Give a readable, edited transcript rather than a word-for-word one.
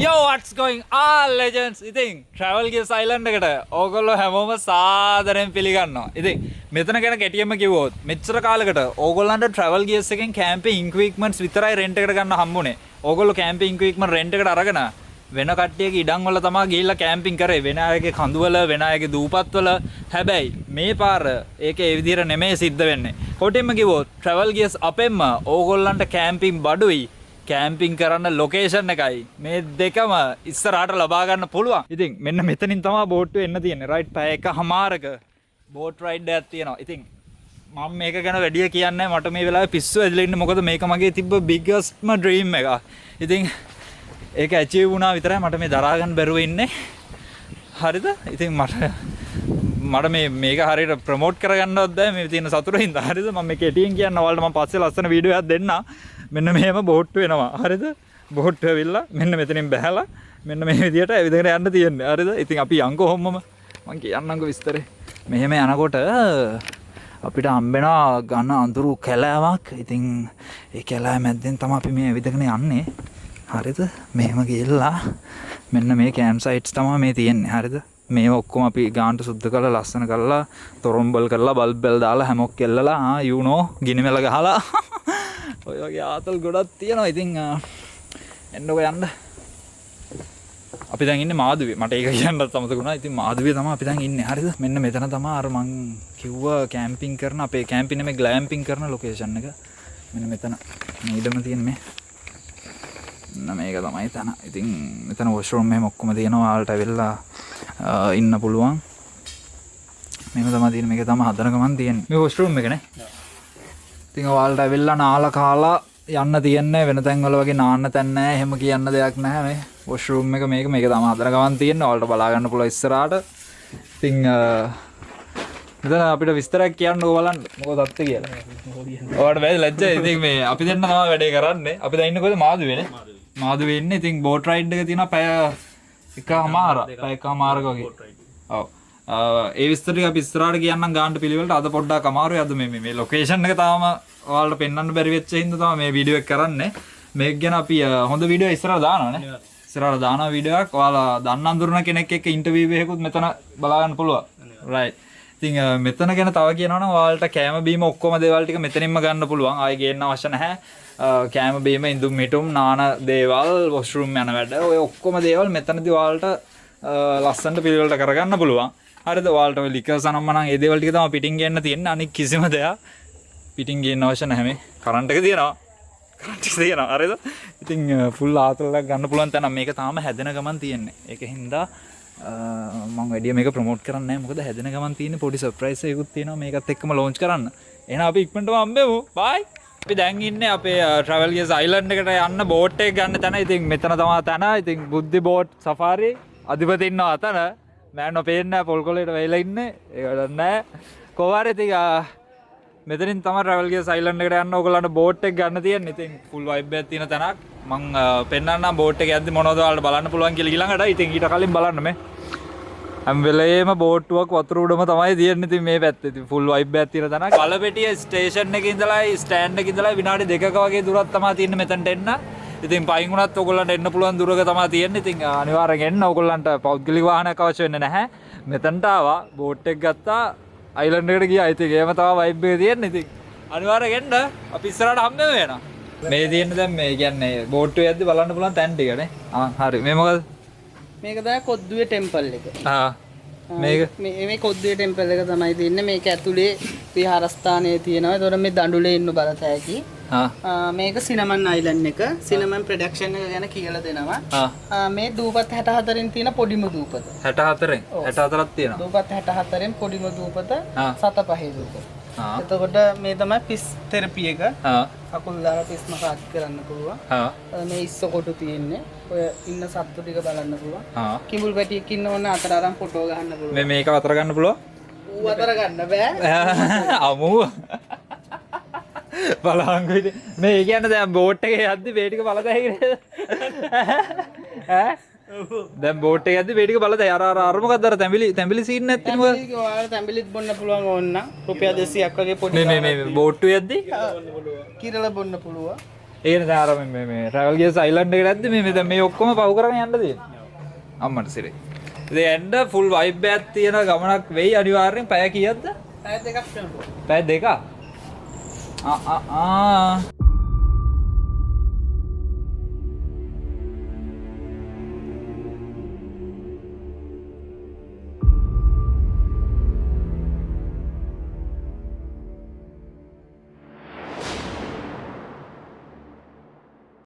Yo, what's going on, legends? ඉතින් TRAVELGEARS Island එකට ඕගොල්ලෝ හැමෝම සාදරයෙන් පිළිගන්නවා. ඉතින් මෙතන ගැන ගැටියෙම කිව්වොත් මෙච්චර කාලයකට ඕගොල්ලන්ට TRAVELGEARS එකෙන් කැම්පින් ඉක්විප්මන්ට්ස් විතරයි රෙන්ට් එකට ගන්න හම්බුනේ. ඕගොල්ලෝ කැම්පින් ඉක්විප්මන්ට් රෙන්ට් එකට අරගෙන වෙන කට්ටියගේ ඉඩම් වල තමයි ගිහිල්ලා කැම්පින් කරේ. වෙන අයගේ කඳුවල, වෙන අයගේ දූපත්වල. හැබැයි මේ පාර ඒක ඒ විදිහට නෙමෙයි සිද්ධ වෙන්නේ. කොටින්ම කිව්වොත් TRAVELGEARS අපෙන්ම ඕගොල්ලන්ට කැම්පින් බඩුයි කැම්පින් කරන්න ලොකේෂන් එකයි මේ දෙකම ඉස්සරහට ලබා ගන්න පුළුවන්. ඉතින් මෙන්න මෙතනින් තමයි බෝට්ටුව එන්න තියෙන්නේ. රයිට් පැය එකමාරක බෝට් රයිඩ් එකක් තියෙනවා. ඉතින් මම මේක ගැන වැඩිය කියන්නේ මට මේ වෙලාවේ පිස්සු ඇදලා ඉන්නේ. මොකද මේක මගේ තිබ්බ බිග්ගස්ට්ම ඩ්‍රීම් එක. ඉතින් ඒක ඇචීව් වුණා විතරයි මට මේ දරා ගන්න බැරුව ඉන්නේ. හරිද? ඉතින් මට මේක හරියට ප්‍රොමෝට් කරගන්නවත් බෑ මේ තියෙන සතුටින්. හරිද? මම මේ කෙටියෙන් කියන්න ඔයාලට මම පස්සේ ලස්සන වීඩියෝ එකක් දෙන්නම්. මෙන්න මෙහෙම බෝට්ටු වෙනවා. හරිද? බෝට්ටු ඇවිල්ලා මෙන්න මෙතනින් බැහැලා මෙන්න මේ විදියට ඇවිදගෙන යන්න තියෙන්නේ. හරිද? ඉතින් අපි යන්කෝ කොහොමම මම කියන්නම්කෝ විස්තරේ. මෙහෙම යනකොට අපිට හම්බෙනවා ඝන අඳුරු කැලෑවක්. ඉතින් ඒ කැලෑ මැද්දෙන් තමයි අපි මේ ඇවිදගෙන යන්නේ. හරිද? මෙහෙම ගිහලා මෙන්න මේ කැම්ප් සයිට්ස් තමයි මේ තියෙන්නේ. හරිද? මේ ඔක්කොම අපි ගානට සුද්ධ කරලා ලස්සන කරලා තොරම්බල් කරලා බල්බ් බෙල් දාලා හැමොක් කෙල්ලලා you know ගිනි මෙල ගහලා ඔය වගේ ආතල් ගොඩක් තියෙනවා. ඉතින් එන්නකො යන්න. අපි දැන් ඉන්නේ මාදුවේ. මට ඒක කියන්නත් අමතක වුණා. ඉතින් මාදුවේ තමයි අපි දැන් ඉන්නේ. හරිද? මෙන්න මෙතන තමයි අර මං කිව්වා කැම්පින් කරන අපේ කැම්පින් නෙමෙයි ග්ලෑම්පින් කරන ලොකේෂන් එක. මෙන්න මෙතන මේ ඉඩම තියෙන මේ. මේක තමයි තන. ඉතින් මෙතන වොෂ්රූම් එහෙම ඔක්කොම තියෙනවා. ඔයාලට ඇවිල්ලා ඉන්න පුළුවන්. මේක තමයි තියෙන්නේ. මේක තමයි හදන ගමන් තියෙන්නේ. මේ වොෂ්රූම් එක නේ. ඉතින් ඔයාලට ඇවිල්ලා නාලා කාලා යන්න තියෙන්නේ. වෙන තැන්වල වගේ නාන්න තැන් නැහැ. එහෙම කියන්න දෙයක් නැහැ. මේ වොෂ්රූම් එක මේක තමයි හදන ගමන් තියෙන්නේ. ඔයාලට බලා ගන්න පුළුවන් ඉස්සරහට. ඉතින් මෙතන අපිට විස්තරයක් කියන්න ඕගොල්ලන් මොකද තත්ත්වය කියලා. ඔයාලට බෑ ලැජ්ජයි. ඉතින් මේ අපි දෙන්න තමයි වැඩේ කරන්නේ. අපි දැන් ඉන්නේ කොහෙද? මාදුවේනේ. මාදුවේ ඉන්නේ. ඉතින් බෝට් රයිඩ් එක තියෙනවා පැය එකමාරක වගේ. ඔව්. ඒ විස්තර ටික අපි ඉස්සරහට කියන්නම් ගාන්න පිළිවෙලට. අද පොඩ්ඩක් අමාරුයි. අද මේ ලොකේෂන් එක තාම ඔයාලට පෙන්වන්න බැරි වෙච්ච හින්දා තමයි මේ වීඩියෝ එක කරන්නේ. මේක ගැන අපි හොඳ වීඩියෝ ඉස්සරහට දානවානේ. ඉස්සරහට දානවා වීඩියෝ එකක්. ඔයාලා දන්න අඳුරන කෙනෙක් එක්ක ඉන්ටර්විව් එකකුත් මෙතන බලා ගන්න පුළුවන්. රයිට්. ඉතින් මෙතන ගැන තව කියනවා නම් ඔයාලට කැම බීම ඔක්කොම දේවල් ටික මෙතනින්ම ගන්න පුළුවන්. ආයෙ ගේන්න අවශ්‍ය නැහැ. කැම බීම ඉඳුම් මිටුම් නාන දේවල් වොෂ්රූම් යන වැඩ ඔය ඔක්කොම දේවල් මෙතනදී ඔයාලට ලස්සනට පිළිවෙලට කරගන්න පුළුවන්. හරිද? ඔයාලට ඔය ලිකර්ස් අනම්ම නම් ඒ දේවල් ටික තමයි පිටින් ගේන්න තියෙන්නේ. අනික කිසිම දෙයක් පිටින් ගේන්න අවශ්‍ය නැහැ. මේ කරන්ට් එක තියෙනවා. කරන්ට් එක තියෙනවා. හරිද? ඉතින් ෆුල් ආතලක් ගන්න පුළුවන් තැන මේක තාම හැදෙන ගමන් තියෙන්නේ. ඒකින්ද මම වැඩිය මේක ප්‍රොමෝට් කරන්නේ නැහැ. මොකද හැදෙන ගමන් තියෙන්නේ පොඩි සර්ප්‍රයිස් එකකුත් තියෙනවා මේකත් එක්කම ලොන්ච් කරන්න. එහෙනම් අපි ඉක්මනටම හම්බෙමු. බයි. අපි දැන් ඉන්නේ අපේ TRAVELGEARS Island එකට යන්න බෝට් එක ගන්න තැන. ඉතින් මෙතන තමයි තැන. ඉතින් බුද්ධි බෝට් සෆාරි අධිපති ඉන්නවා අතන. මෑන්නෝ පේන්නේ නැහැ පොල් කොලේට වෙයිලා ඉන්නේ. ඒක වැඩක් නැහැ. කොහොම හරි ඉතින් මෙතනින් තමයි TRAVELGEARS Island එකට යන්න ඕගොල්ලන්ට බෝට් එක ගන්න තියෙන්නේ. ඉතින් ෆුල් වයිබ් එකක් තියෙන තැනක්. මම පෙන්නන්නම් බෝට් එක යද්දි මොනවද ඔයාලට බලන්න පුළුවන් කියලා ඊළඟට. ඉතින් ඊට කලින් බලන්න මේ හැම වෙලේම බෝට්ටුවක් වතුර උඩම තමයි තියෙන්නේ. ඉතින් මේ පැත්තේ ඉතින් ෆුල් වයිබ් එකක් තියෙන තැනක්. කලපෙටිය ස්ටේෂන් එකේ ඉඳලා ස්ටෑන්ඩ් එකේ ඉඳලා විනාඩි 2ක වගේ දුරක් තමයි තියෙන්නේ මෙතනට එන්න. ඉතින් පයින් උනත් ඔයගොල්ලන්ට එන්න පුළුවන් දුරක තමයි තියෙන්නේ. ඉතින් අනිවාර්යෙන් එන්න. ඔයගොල්ලන්ට පෞද්ගලික වාහනයක් අවශ්‍ය වෙන්නේ නැහැ. මෙතනට ආවා බෝට් එක ගත්තා අයිලන්ඩ් එකට ගියා. ඉතින් ඒම තමයි වයිබ් එක තියෙන්නේ. ඉතින් අනිවාර්යෙන් එන්න. අපි ඉස්සරහට හම්බෙමු වෙනවා. මේ තියෙන්නේ දැන් මේ කියන්නේ බෝට්ටුවේ යද්දි බලන්න පුළුවන් තැන් ටිකනේ. හරි. මේ මොකද? මේක තමයි කොද්දුවේ ටෙම්පල් එක. මේක මේ කොද්දුවේ ටෙම්පල් එක තමයි තියෙන්නේ. මේක ඇතුලේ විහාරස්ථානයේ තියෙනවා. ඒතකොට මේ දඬුලේ ඉන්න බලතැකි. මේක සිනමන් අයිලන්ඩ් එක. සිනමන් ප්‍රොඩක්ෂන් එක ගැන කියලා දෙනවා. මේ දූපත් 64න් තියෙන පොඩිම දූපත. 64ක් තියෙනවා. දූපත් 64න් පොඩිම දූපත 7-5 දූපත. එතකොට මේ තමයි පිස් තෙරපි එක. අකුල් දාලා පිස් මසාජ් කරන්න පුළුවන්. මේ ඉස්ස කොටු තියෙන්නේ. ඔය ඉන්න සත්තු ටික බලන්න පුළුවන්. කිඹුල් පැටියෙක් ඉන්න ඕන අතර අරන් ෆොටෝ ගන්න පුළුවන්. මේක අතර ගන්න පුළුවන්. ඌ අතර ගන්න බෑ. අමු බලංගු ඉතින් මේ කියන්නේ දැන් බෝට් එකේ යද්දි මේ ටික බලතැයි නේද? ඈ දැන් බෝට් එකේ යද්දි මේ ටික බලතැයි අර මොකක්ද අර තැඹිලි සීන් නැත්තේ මොකද? ඔයාලා තැඹිලිත් බොන්න පුළුවන් ඕන නම් රුපියල් 200ක් වගේ පොඩි මේ බෝට්ටු යද්දි කිරලා බොන්න පුළුවන්. ඒකනේ දැන් අර මේ ට්‍රැවල් ගියර්ස් අයිලන්ඩ් එකට ඇද්දි මේ දැන් මේ ඔක්කොම පව් කරගෙන යන්න තියෙන්නේ. අම්මට සිරේ. ඉතින් එන්න ෆුල් වයිබ් එකක් තියෙන ගමනක් වෙයි අනිවාර්යෙන්. පැය කීයක්ද? පැය දෙකක් යනවා. පැය දෙකක්?